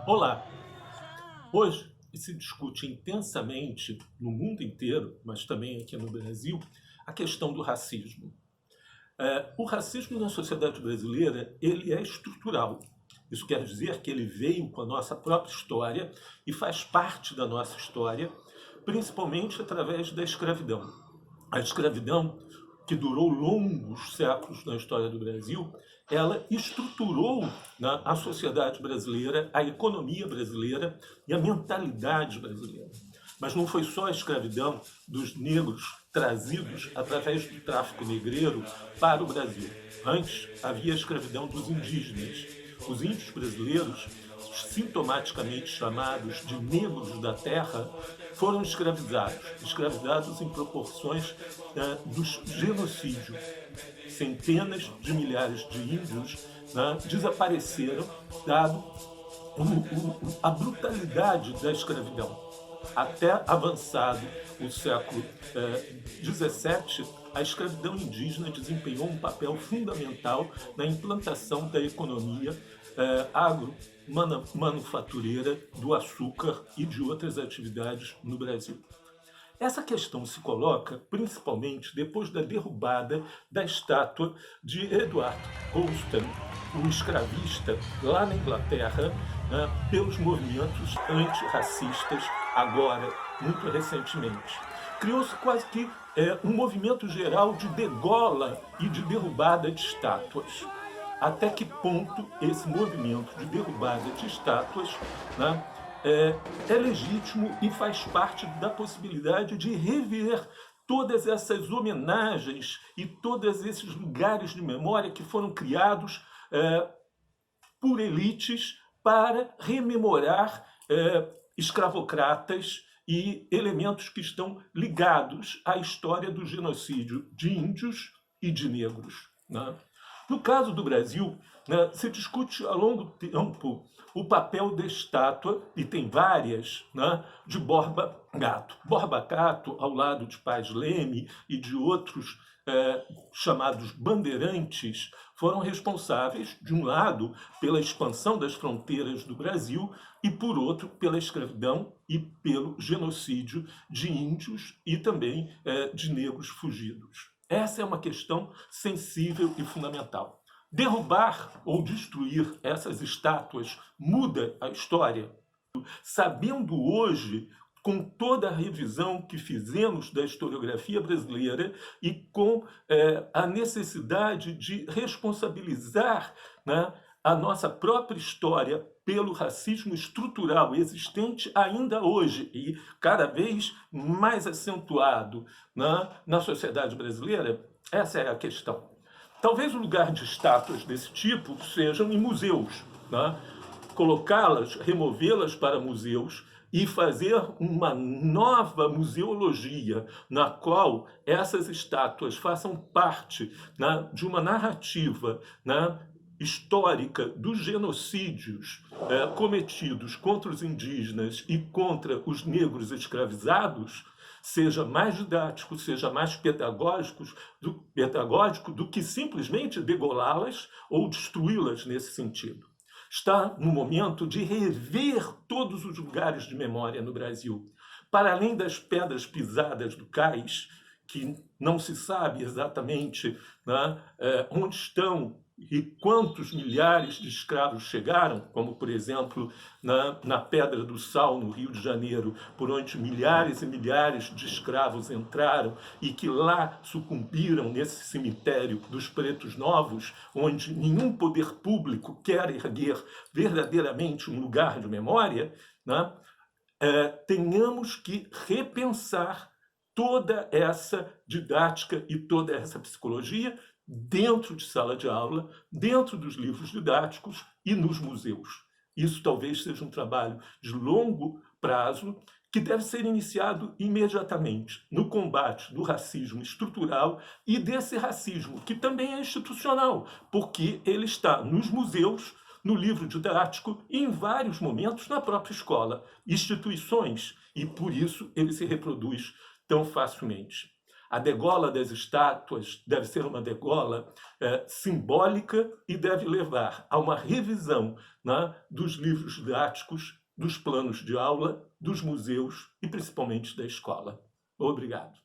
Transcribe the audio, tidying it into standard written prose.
Olá! Hoje se discute intensamente no mundo inteiro, mas também aqui no Brasil, a questão do racismo. O racismo na sociedade brasileira ele é estrutural. Isso quer dizer que ele veio com a nossa própria história e faz parte da nossa história, principalmente através da escravidão. A escravidão, que durou longos séculos na história do Brasil, ela estruturou, né, a sociedade brasileira, a economia brasileira e a mentalidade brasileira. Mas não foi só a escravidão dos negros trazidos através do tráfico negreiro para o Brasil. Antes, havia a escravidão dos indígenas. Os índios brasileiros, sintomaticamente chamados de negros da terra, foram escravizados em proporções do genocídio. Centenas de milhares de índios, né, desapareceram, dado a brutalidade da escravidão. Até avançado o século XVII, a escravidão indígena desempenhou um papel fundamental na implantação da economia agromanufatureira do açúcar e de outras atividades no Brasil. Essa questão se coloca principalmente depois da derrubada da estátua de Edward Colston, o escravista, lá na Inglaterra, né, pelos movimentos antirracistas, agora, muito recentemente. Criou-se quase que um movimento geral de degola e de derrubada de estátuas. Até que ponto esse movimento de derrubada de estátuas, né, é legítimo e faz parte da possibilidade de rever todas essas homenagens e todos esses lugares de memória que foram criados por elites para rememorar escravocratas e elementos que estão ligados à história do genocídio de índios e de negros, né? No caso do Brasil, né, se discute há longo tempo o papel da estátua, e tem várias, né, de Borba Gato. Borba Gato, ao lado de Paz Leme e de outros chamados bandeirantes, foram responsáveis, de um lado, pela expansão das fronteiras do Brasil e, por outro, pela escravidão e pelo genocídio de índios e também de negros fugidos. Essa é uma questão sensível e fundamental. Derrubar ou destruir essas estátuas muda a história? Sabendo hoje, com toda a revisão que fizemos da historiografia brasileira e com a necessidade de responsabilizar, né, a nossa própria história pelo racismo estrutural existente ainda hoje e cada vez mais acentuado, né, na sociedade brasileira, essa é a questão. Talvez o lugar de estátuas desse tipo sejam em museus, né? Colocá-las, removê-las para museus e fazer uma nova museologia na qual essas estátuas façam parte, né, de uma narrativa, né, histórica dos genocídios cometidos contra os indígenas e contra os negros escravizados, seja mais didático, seja mais pedagógico do que simplesmente degolá-las ou destruí-las nesse sentido. Está no momento de rever todos os lugares de memória no Brasil. Para além das pedras pisadas do cais, que não se sabe exatamente, né, onde estão e quantos milhares de escravos chegaram, como, por exemplo, na Pedra do Sal, no Rio de Janeiro, por onde milhares e milhares de escravos entraram e que lá sucumbiram nesse cemitério dos pretos novos, onde nenhum poder público quer erguer verdadeiramente um lugar de memória, né? Tenhamos que repensar toda essa didática e toda essa psicologia dentro de sala de aula, dentro dos livros didáticos e nos museus. Isso talvez seja um trabalho de longo prazo que deve ser iniciado imediatamente no combate do racismo estrutural e desse racismo, que também é institucional, porque ele está nos museus, no livro didático e, em vários momentos, na própria escola, instituições, e por isso ele se reproduz tão facilmente. A degola das estátuas deve ser uma degola simbólica e deve levar a uma revisão, né, dos livros didáticos, dos planos de aula, dos museus e principalmente da escola. Obrigado.